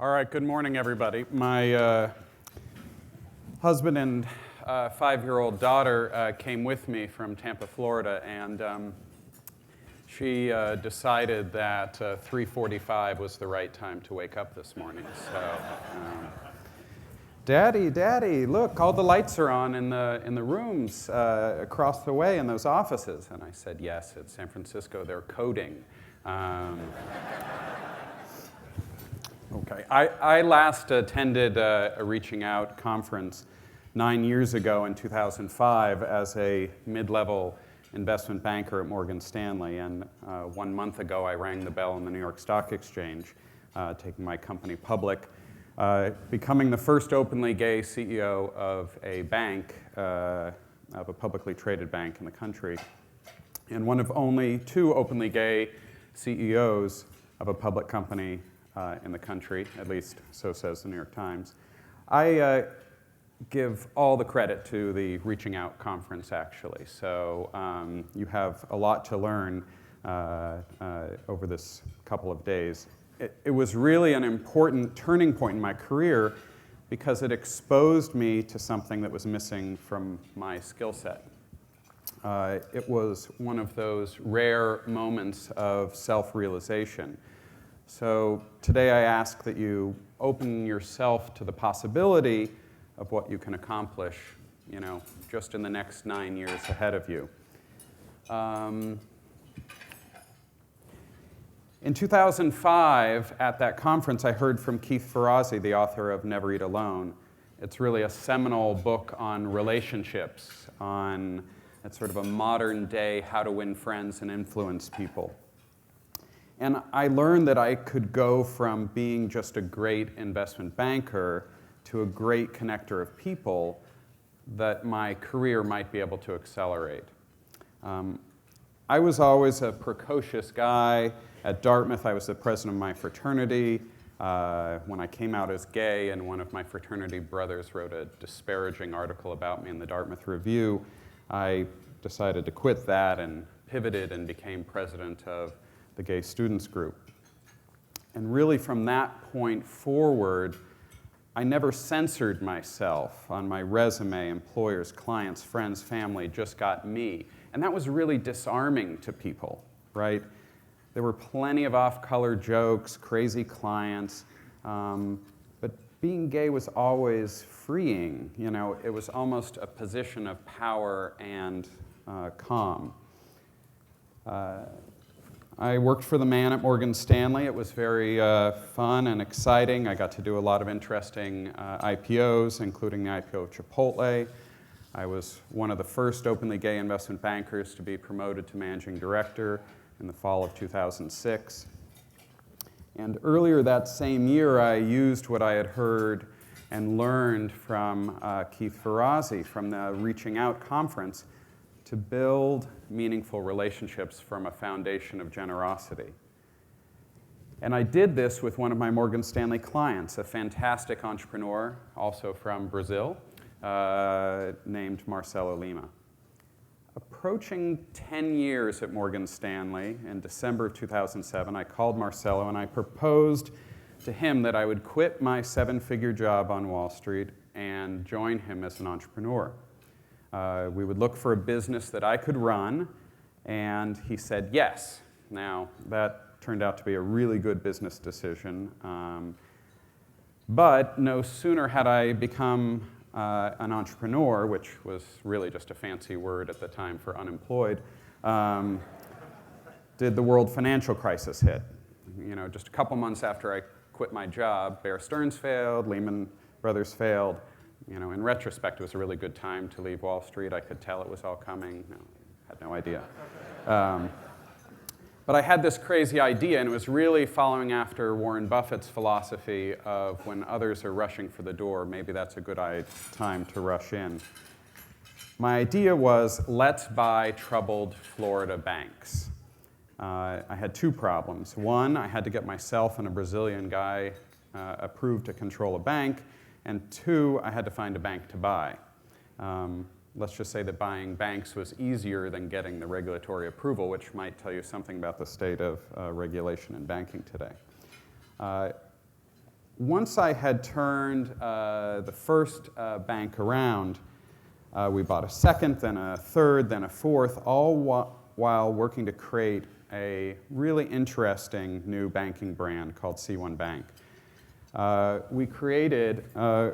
All right, good morning, everybody. My husband and 5-year-old daughter came with me from Tampa, Florida, and she decided that 3:45 was the right time to wake up this morning. So, Daddy, look, all the lights are on in the rooms across the way in those offices. And I said, yes, it's San Francisco, they're coding. Okay, I last attended a Reaching Out conference 9 years ago in 2005 as a mid-level investment banker at Morgan Stanley. And 1 month ago, I rang the bell on the New York Stock Exchange, taking my company public, becoming the first openly gay CEO of a bank, of a publicly traded bank in the country, and one of only 2 openly gay CEOs of a public company in the country, at least so says the New York Times. I give all the credit to the Reaching Out conference, actually. So you have a lot to learn over this couple of days. It was really an important turning point in my career because it exposed me to something that was missing from my skill set. It was one of those rare moments of self-realization. So today I ask that you open yourself to the possibility of what you can accomplish, just in the next 9 years ahead of you. In 2005, at that conference, I heard from Keith Ferrazzi, the author of Never Eat Alone. It's really a seminal book on relationships, it's sort of a modern day how to win friends and influence people. And I learned that I could go from being just a great investment banker to a great connector of people, that my career might be able to accelerate. I was always a precocious guy. At Dartmouth, I was the president of my fraternity. When I came out as gay and one of my fraternity brothers wrote a disparaging article about me in the Dartmouth Review, I decided to quit that and pivoted and became president of the gay students group. And really from that point forward, I never censored myself on my resume. Employers, clients, friends, family just got me. And that was really disarming to people, right? There were plenty of off-color jokes, crazy clients, but being gay was always freeing. It was almost a position of power and calm. I worked for the man at Morgan Stanley. It was very fun and exciting. I got to do a lot of interesting IPOs, including the IPO of Chipotle. I was one of the first openly gay investment bankers to be promoted to managing director in the fall of 2006. And earlier that same year, I used what I had heard and learned from Keith Ferrazzi from the Reaching Out conference to build meaningful relationships from a foundation of generosity. And I did this with one of my Morgan Stanley clients, a fantastic entrepreneur, also from Brazil, named Marcelo Lima. Approaching 10 years at Morgan Stanley, in December of 2007, I called Marcelo and I proposed to him that I would quit my 7-figure job on Wall Street and join him as an entrepreneur. We would look for a business that I could run, and he said yes. Now, that turned out to be a really good business decision, but no sooner had I become an entrepreneur, which was really just a fancy word at the time for unemployed, did the world financial crisis hit. Just a couple months after I quit my job, Bear Stearns failed, Lehman Brothers failed. In retrospect, it was a really good time to leave Wall Street. I could tell it was all coming. Had no idea. But I had this crazy idea, and it was really following after Warren Buffett's philosophy of when others are rushing for the door, maybe that's a good time to rush in. My idea was, let's buy troubled Florida banks. I had 2 problems. One, I had to get myself and a Brazilian guy approved to control a bank. And 2, I had to find a bank to buy. Let's just say that buying banks was easier than getting the regulatory approval, which might tell you something about the state of regulation in banking today. once I had turned the first bank around, we bought a second, then a third, then a fourth, all while working to create a really interesting new banking brand called C1 Bank. We created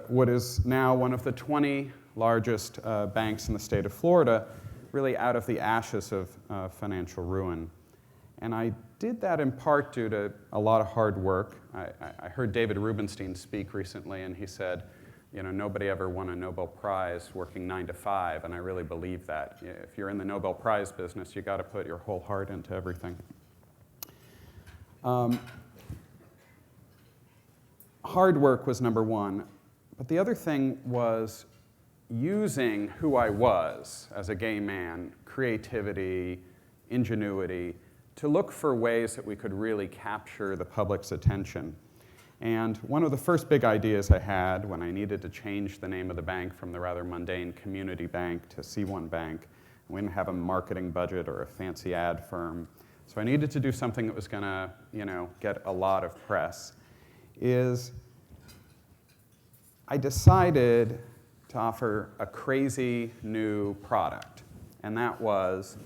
what is now one of the 20 largest banks in the state of Florida, really out of the ashes of financial ruin. And I did that in part due to a lot of hard work. I heard David Rubenstein speak recently, and he said, you know, nobody ever won a Nobel Prize working 9 to 5, and I really believe that. If you're in the Nobel Prize business, you got to put your whole heart into everything. Hard work was number one, but the other thing was using who I was as a gay man, creativity, ingenuity, to look for ways that we could really capture the public's attention. And one of the first big ideas I had when I needed to change the name of the bank from the rather mundane Community Bank to C1 Bank, we didn't have a marketing budget or a fancy ad firm, so I needed to do something that was going to, you know, get a lot of press, is I decided to offer a crazy new product, and that was,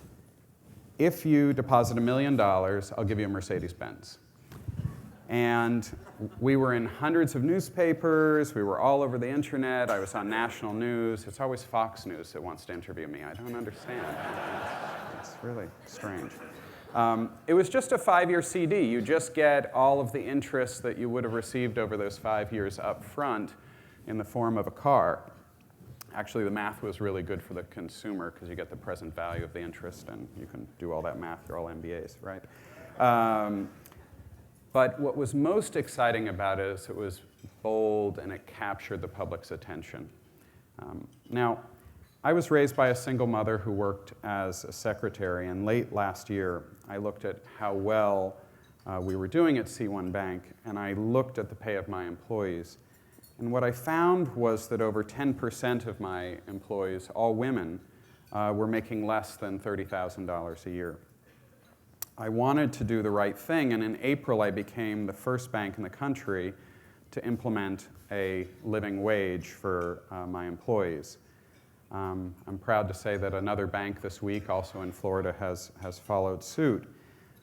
if you deposit $1 million, I'll give you a Mercedes-Benz. And we were in hundreds of newspapers, we were all over the internet, I was on national news. It's always Fox News that wants to interview me. I don't understand. It's really strange. It was just a 5-year CD. You just get all of the interest that you would have received over those 5 years up front in the form of a car. Actually, the math was really good for the consumer because you get the present value of the interest, and you can do all that math. You're all MBAs, right? But what was most exciting about it is it was bold and it captured the public's attention. Now, I was raised by a single mother who worked as a secretary, and late last year, I looked at how well we were doing at C1 Bank, and I looked at the pay of my employees. And what I found was that over 10% of my employees, all women, were making less than $30,000 a year. I wanted to do the right thing, and in April I became the first bank in the country to implement a living wage for my employees. I'm proud to say that another bank this week, also in Florida, has followed suit.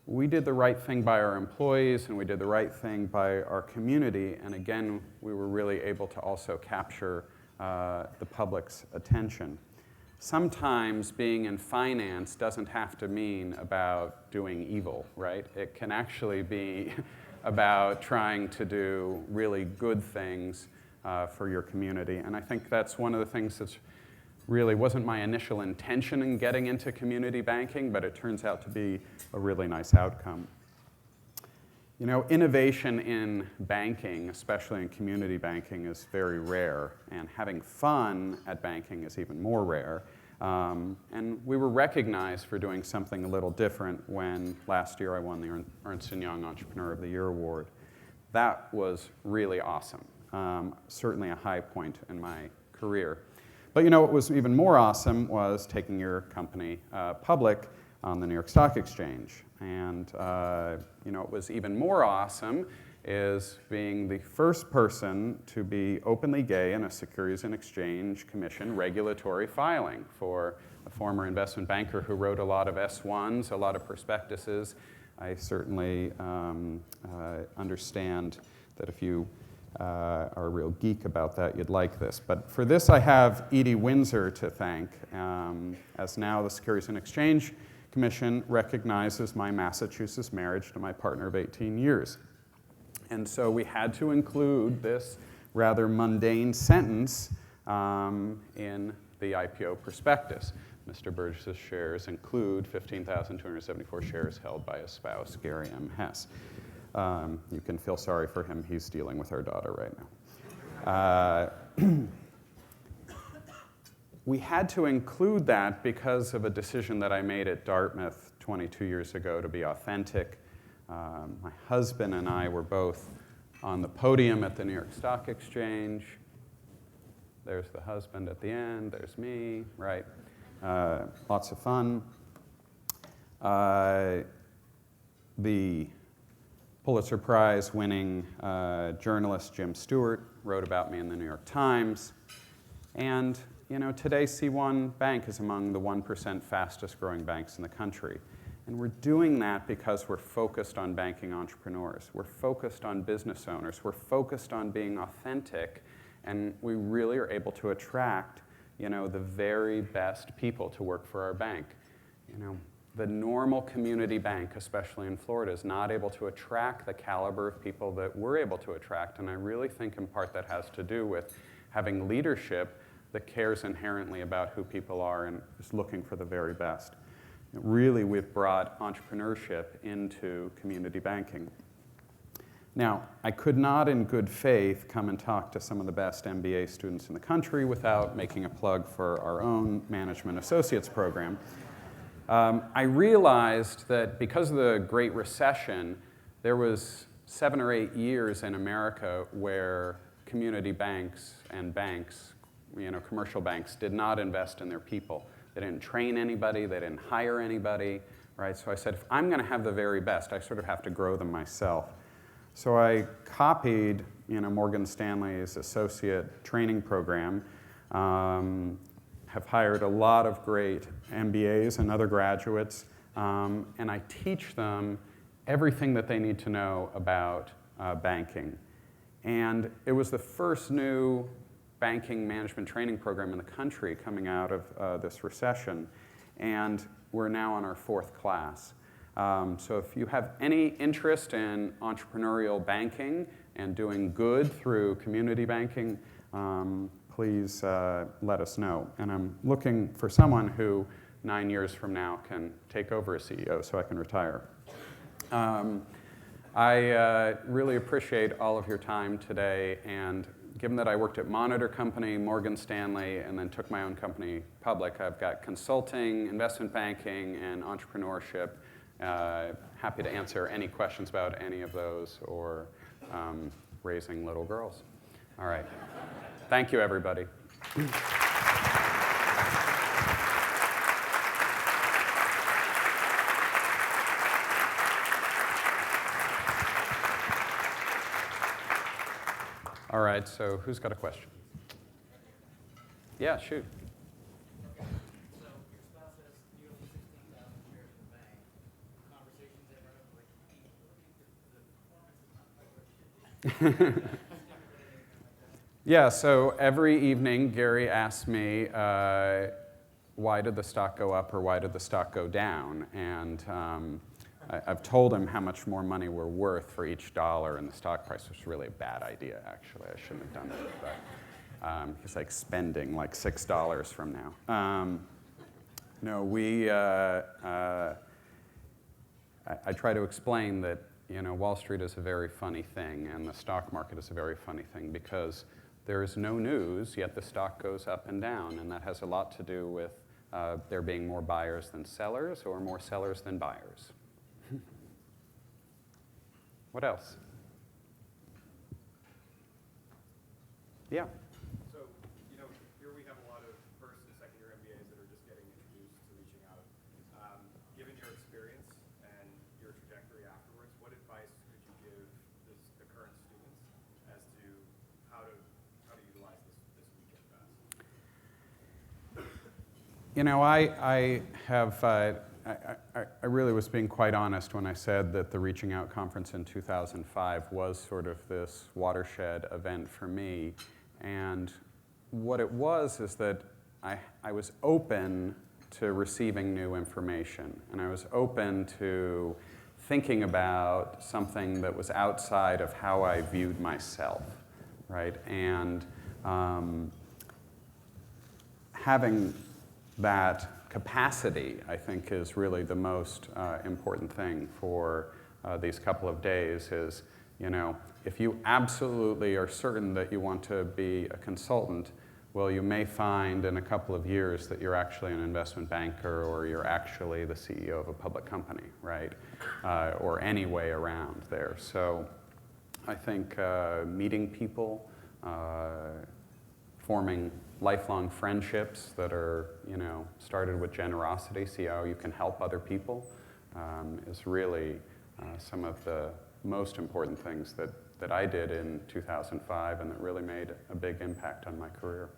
We did the right thing by our employees, and we did the right thing by our community, and again, we were really able to also capture the public's attention. Sometimes being in finance doesn't have to mean about doing evil, right? It can actually be about trying to do really good things for your community, and I think that's one of the things that's really wasn't my initial intention in getting into community banking, but it turns out to be a really nice outcome. You know, innovation in banking, especially in community banking, is very rare, and having fun at banking is even more rare. And we were recognized for doing something a little different when last year I won the Ernst Young Entrepreneur of the Year award. That was really awesome, certainly a high point in my career. But you know what was even more awesome was taking your company public on the New York Stock Exchange. And you know what was even more awesome is being the first person to be openly gay in a Securities and Exchange Commission regulatory filing for a former investment banker who wrote a lot of S1s, a lot of prospectuses. I certainly understand that if you are a real geek about that, you'd like this. But for this, I have Edie Windsor to thank, as now the Securities and Exchange Commission recognizes my Massachusetts marriage to my partner of 18 years. And so we had to include this rather mundane sentence in the IPO prospectus. Mr. Burgess' shares include 15,274 shares held by his spouse, Gary M. Hess. You can feel sorry for him. He's dealing with our daughter right now. We had to include that because of a decision that I made at Dartmouth 22 years ago to be authentic. My husband and I were both on the podium at the New York Stock Exchange. There's the husband at the end. There's me, right? Lots of fun. The Pulitzer Prize winning journalist Jim Stewart wrote about me in the New York Times. And today C1 Bank is among the 1% fastest growing banks in the country. And we're doing that because we're focused on banking entrepreneurs. We're focused on business owners. We're focused on being authentic. And we really are able to attract the very best people to work for our bank. The normal community bank, especially in Florida, is not able to attract the caliber of people that we're able to attract. And I really think in part that has to do with having leadership that cares inherently about who people are and is looking for the very best. Really, we've brought entrepreneurship into community banking. Now, I could not in good faith come and talk to some of the best MBA students in the country without making a plug for our own Management Associates program. I realized that because of the Great Recession, there was 7 or 8 years in America where community banks and banks, commercial banks, did not invest in their people. They didn't train anybody, they didn't hire anybody, right? So I said, if I'm going to have the very best, I sort of have to grow them myself. So I copied, Morgan Stanley's associate training program, have hired a lot of great MBAs and other graduates, and I teach them everything that they need to know about banking. And it was the first new banking management training program in the country coming out of this recession, and we're now on our 4th class. So if you have any interest in entrepreneurial banking and doing good through community banking, please let us know. And I'm looking for someone who 9 years from now can take over as CEO so I can retire. I really appreciate all of your time today, and given that I worked at Monitor Company, Morgan Stanley, and then took my own company public, I've got consulting, investment banking, and entrepreneurship. Happy to answer any questions about any of those or raising little girls. All right. Thank you, everybody. All right, so who's got a question? Yeah, shoot. So your spouse has nearly 16,000 shares in the bank. Conversations that run over the performance is not quite what it should be. Yeah, so every evening Gary asks me, why did the stock go up or why did the stock go down? And I've told him how much more money we're worth for each dollar, and the stock price was really a bad idea, actually. I shouldn't have done it, but he's like spending like $6 from now. No, I try to explain that Wall Street is a very funny thing, and the stock market is a very funny thing because there is no news, yet the stock goes up and down, and that has a lot to do with there being more buyers than sellers or more sellers than buyers. What else? Yeah. So, here we have a lot of first and second year MBAs that are just getting introduced to reaching out. Given your experience and your trajectory afterwards, what advice could you give the current students as to how to utilize this weekend best? I really was being quite honest when I said that the Reaching Out conference in 2005 was sort of this watershed event for me. And what it was is that I was open to receiving new information, and I was open to thinking about something that was outside of how I viewed myself, right? And having that capacity, I think, is really the most important thing for these couple of days is, if you absolutely are certain that you want to be a consultant, well, you may find in a couple of years that you're actually an investment banker or you're actually the CEO of a public company, right? Or any way around there. So I think meeting people, forming lifelong friendships that are, started with generosity, see how you can help other people, is really some of the most important things that I did in 2005 and that really made a big impact on my career.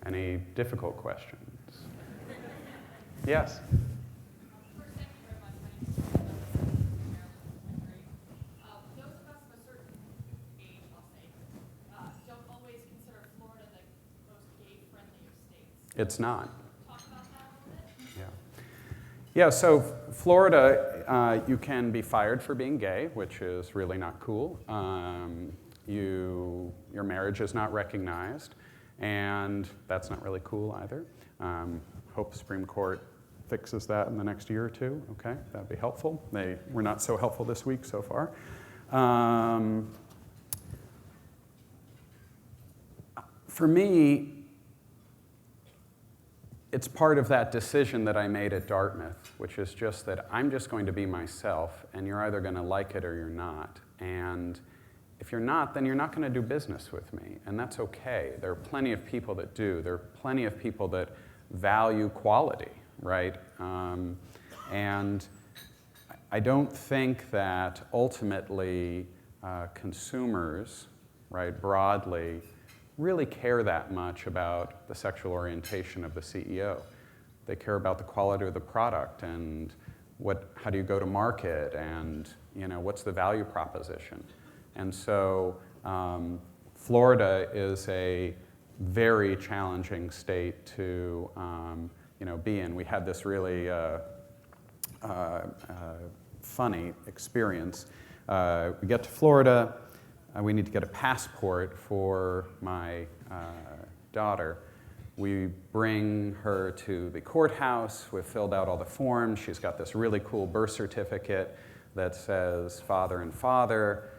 Any difficult questions? Yes? First, thank you very much. My name is Trevor. Those of us of a certain age, I'll say, don't always consider Florida the most gay-friendly of states. It's not. Talk about that a little bit. Yeah. Yeah, so Florida, you can be fired for being gay, which is really not cool. Your marriage is not recognized, and that's not really cool either. Hope the Supreme Court fixes that in the next year or two. Okay, that'd be helpful. They were not so helpful this week so far. For me, it's part of that decision that I made at Dartmouth, which is just that I'm just going to be myself, and you're either going to like it or you're not. And if you're not, then you're not going to do business with me, and that's okay. There are plenty of people that do. There are plenty of people that value quality, right? And I don't think that ultimately consumers, right, broadly, really care that much about the sexual orientation of the CEO. They care about the quality of the product and how do you go to market and what's the value proposition. And so Florida is a very challenging state to be in. We had this really funny experience. We get to Florida. We need to get a passport for my daughter. We bring her to the courthouse. We've filled out all the forms. She's got this really cool birth certificate that says father and father.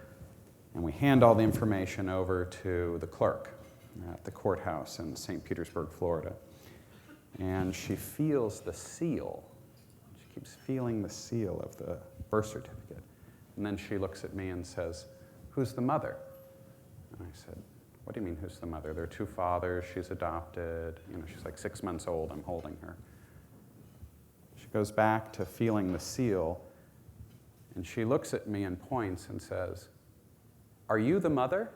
And we hand all the information over to the clerk at the courthouse in St. Petersburg, Florida. And she feels the seal. She keeps feeling the seal of the birth certificate. And then she looks at me and says, "Who's the mother?" And I said, "What do you mean, who's the mother? There are two fathers. She's adopted. She's like 6 months old. I'm holding her." She goes back to feeling the seal, and she looks at me and points and says, "Are you the mother?"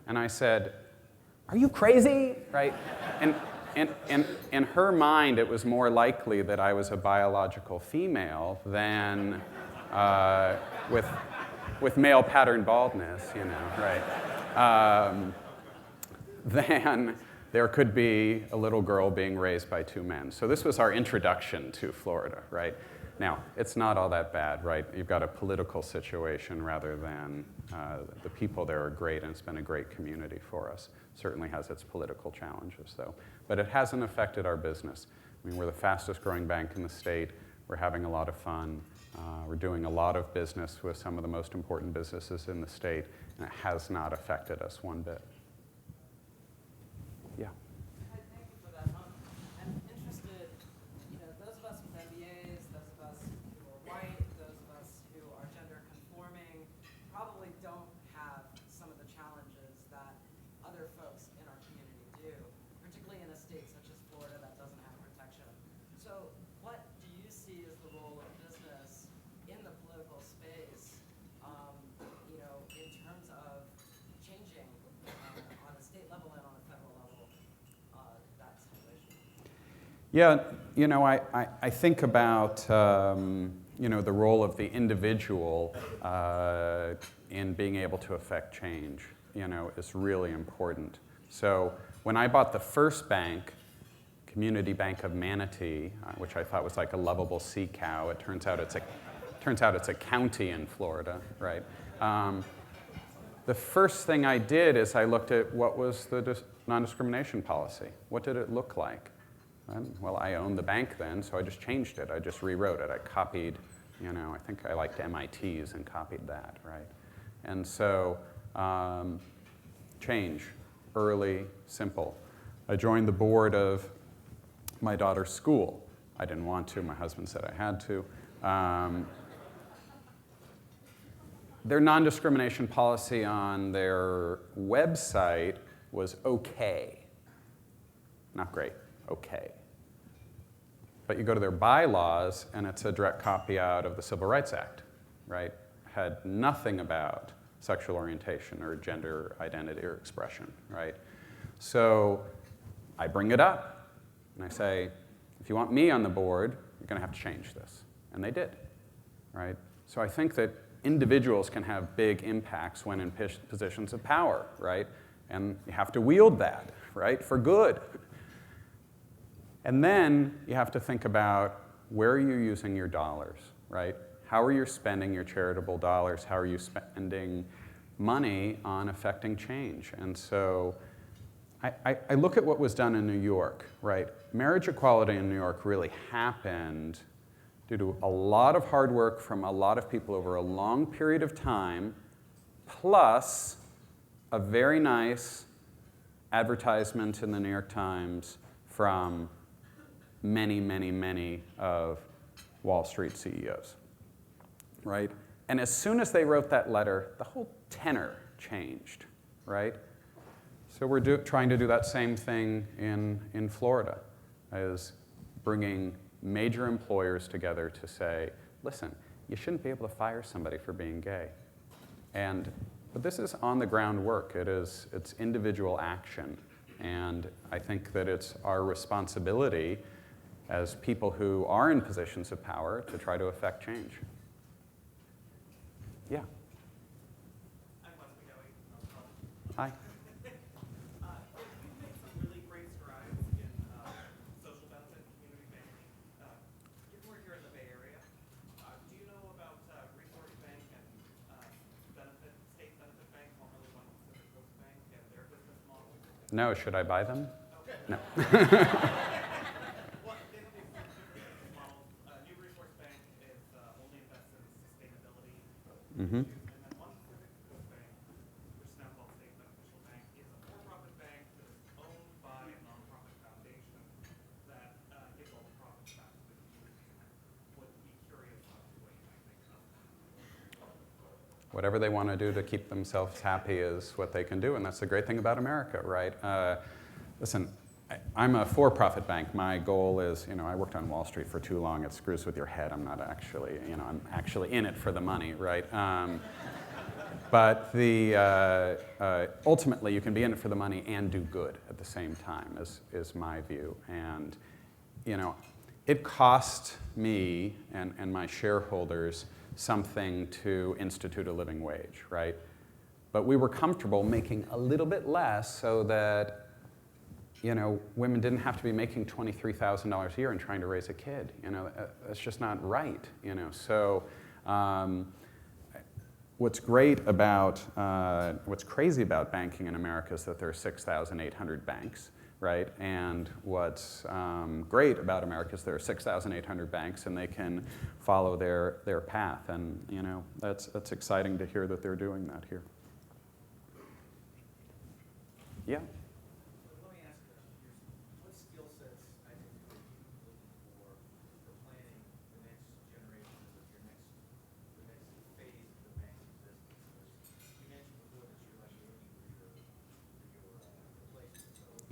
And I said, "Are you crazy?" Right? And in her mind, it was more likely that I was a biological female than with male pattern baldness, right? Then there could be a little girl being raised by two men. So this was our introduction to Florida, right? Now, it's not all that bad, right? You've got a political situation rather than the people there are great, and it's been a great community for us. Certainly has its political challenges, though. But it hasn't affected our business. I mean, we're the fastest growing bank in the state. We're having a lot of fun. We're doing a lot of business with some of the most important businesses in the state, and it has not affected us one bit. Yeah. Hi, thank you for that. I'm interested, those of us with MBAs, those of us who are white, those of us who are gender conforming, probably don't have some of the challenges that other folks in our community do, particularly in a state such as Florida that doesn't have protection. So what do you see as the role of business in the political space, in terms of changing on a state level and on a federal level that situation? Yeah, I think about the role of the individual in being able to affect change, is really important. So when I bought the first bank, Community Bank of Manatee, which I thought was like a lovable sea cow, it turns out it's a county in Florida, right? The first thing I did is I looked at what was the non-discrimination policy. What did it look like? Well, I owned the bank then, so I just changed it. I just rewrote it. I copied, I think I liked MIT's and copied that, right? And so change, early, simple. I joined the board of my daughter's school. I didn't want to. My husband said I had to. Their non-discrimination policy on their website was okay. Not great, okay. But you go to their bylaws, and it's a direct copy out of the Civil Rights Act, right? Had nothing about sexual orientation or gender identity or expression, right? So I bring it up, and I say, if you want me on the board, you're going to have to change this. And they did, right? So I think that individuals can have big impacts when in positions of power, right? And you have to wield that, right, for good. And then you have to think about where are you using your dollars, right? How are you spending your charitable dollars? How are you spending money on affecting change? And so I look at what was done in New York, right? Marriage equality in New York really happened due to a lot of hard work from a lot of people over a long period of time, plus a very nice advertisement in the New York Times from many, many, many of Wall Street CEOs, right? And as soon as they wrote that letter, the whole tenor changed, right? So we're trying to do that same thing in Florida, is bringing major employers together to say, listen, you shouldn't be able to fire somebody for being gay. But this is on-the-ground work. It's individual action. And I think that it's our responsibility as people who are in positions of power to try to affect change. Yeah. Hi. We've made some really great strides in social benefit and community banking. Given we're here in the Bay Area, do you know about Resource Bank and State Benefit Bank, formerly one Pacific Coast Bank, and their business model? No, should I buy them? Okay. No. Well, they have a different business model. New Resource Bank is only invests in sustainability. Mm-hmm. And then one Pacific Coast Bank, which is now called State Beneficial Bank, is a for-profit bank that is owned by a nonprofit foundation that gives all the profits back to the community. Would be curious on what you might think of. Whatever they want to do to keep themselves happy is what they can do, and that's the great thing about America, right? Listen, I'm a for-profit bank. My goal is, I worked on Wall Street for too long. It screws with your head. I'm not actually, I'm actually in it for the money, right? But ultimately, you can be in it for the money and do good at the same time, is my view. And, it cost me and my shareholders something to institute a living wage, right? But we were comfortable making a little bit less so that women didn't have to be making $23,000 a year and trying to raise a kid. That's just not right. So what's crazy about banking in America is that there are 6,800 banks, right? And what's great about America is there are 6,800 banks, and they can follow their path. And that's exciting to hear that they're doing that here. Yeah.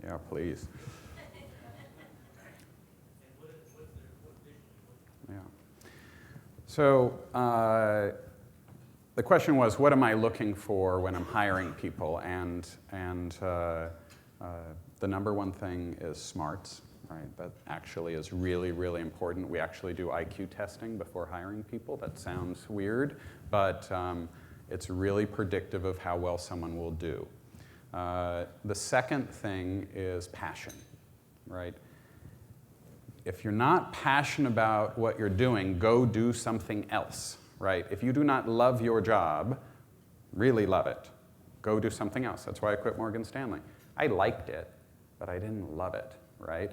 Yeah, please. Yeah. So the question was, what am I looking for when I'm hiring people? And the number one thing is smarts, right? That actually is really, really important. We actually do IQ testing before hiring people. That sounds weird, but it's really predictive of how well someone will do. The second thing is passion, right? If you're not passionate about what you're doing, go do something else, right? If you do not love your job, really love it, go do something else. That's why I quit Morgan Stanley. I liked it, but I didn't love it, right?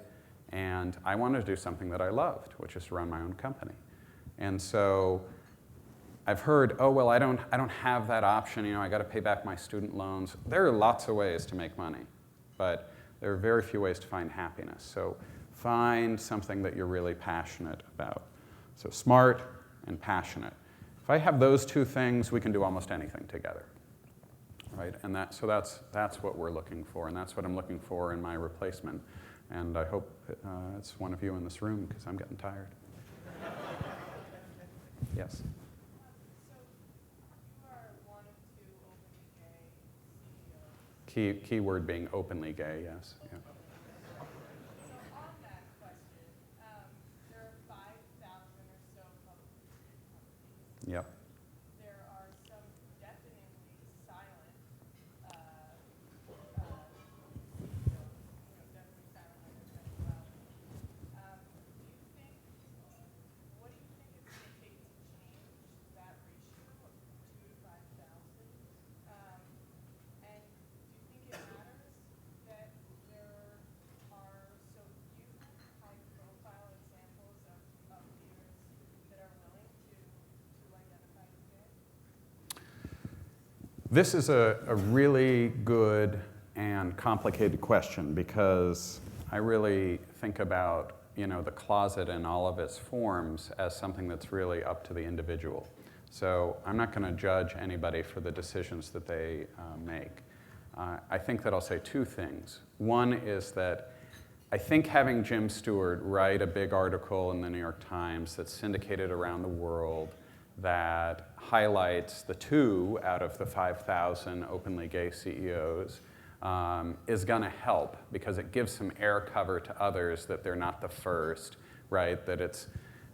And I wanted to do something that I loved, which is to run my own company. And so I've heard, oh, well, I don't have that option. I got to pay back my student loans. There are lots of ways to make money, but there are very few ways to find happiness. So find something that you're really passionate about. So smart and passionate. If I have those two things, we can do almost anything together, right? And that's what we're looking for, and that's what I'm looking for in my replacement. And I hope it's one of you in this room, because I'm getting tired. Yes? So you are one of two openly gay CEOs. Keyword being openly gay, yes. Yeah. So on that question, there are 5,000 or so public companies. Yep. There are some definitely silent CEOs, definitely silent ones as well. What do you think it's going to take to change that ratio of 2 to 5,000? And do you think it matters that there are so few high-profile examples of leaders that are willing to identify as gay? This is a really good and complicated question, because I really think about the closet in all of its forms as something that's really up to the individual. So I'm not going to judge anybody for the decisions that they make. I think that I'll say two things. One is that I think having Jim Stewart write a big article in the New York Times that's syndicated around the world that highlights the 2 out of the 5,000 openly gay CEOs is going to help, because it gives some air cover to others that they're not the first, right? That it's,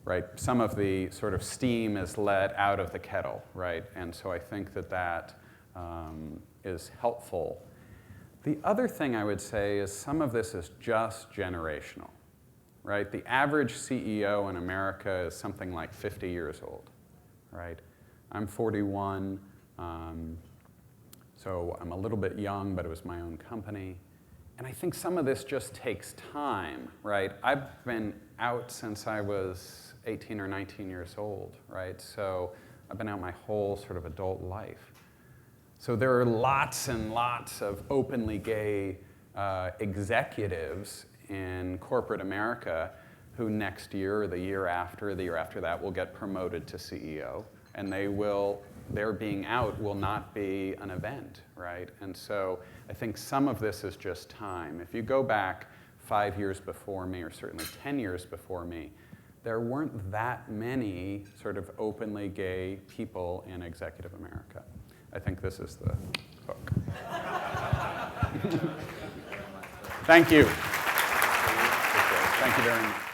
right, some of the sort of steam is let out of the kettle, right? And so I think that is helpful. The other thing I would say is some of this is just generational, right? The average CEO in America is something like 50 years old, right? I'm 41. So I'm a little bit young, but it was my own company. And I think some of this just takes time, right? I've been out since I was 18 or 19 years old, right? So I've been out my whole sort of adult life. So there are lots and lots of openly gay executives in corporate America who next year or the year after that will get promoted to CEO. And their being out will not be an event, right? And so I think some of this is just time. If you go back 5 years before me, or certainly 10 years before me, there weren't that many sort of openly gay people in executive America. I think this is the hook. Thank you. Thank you very much.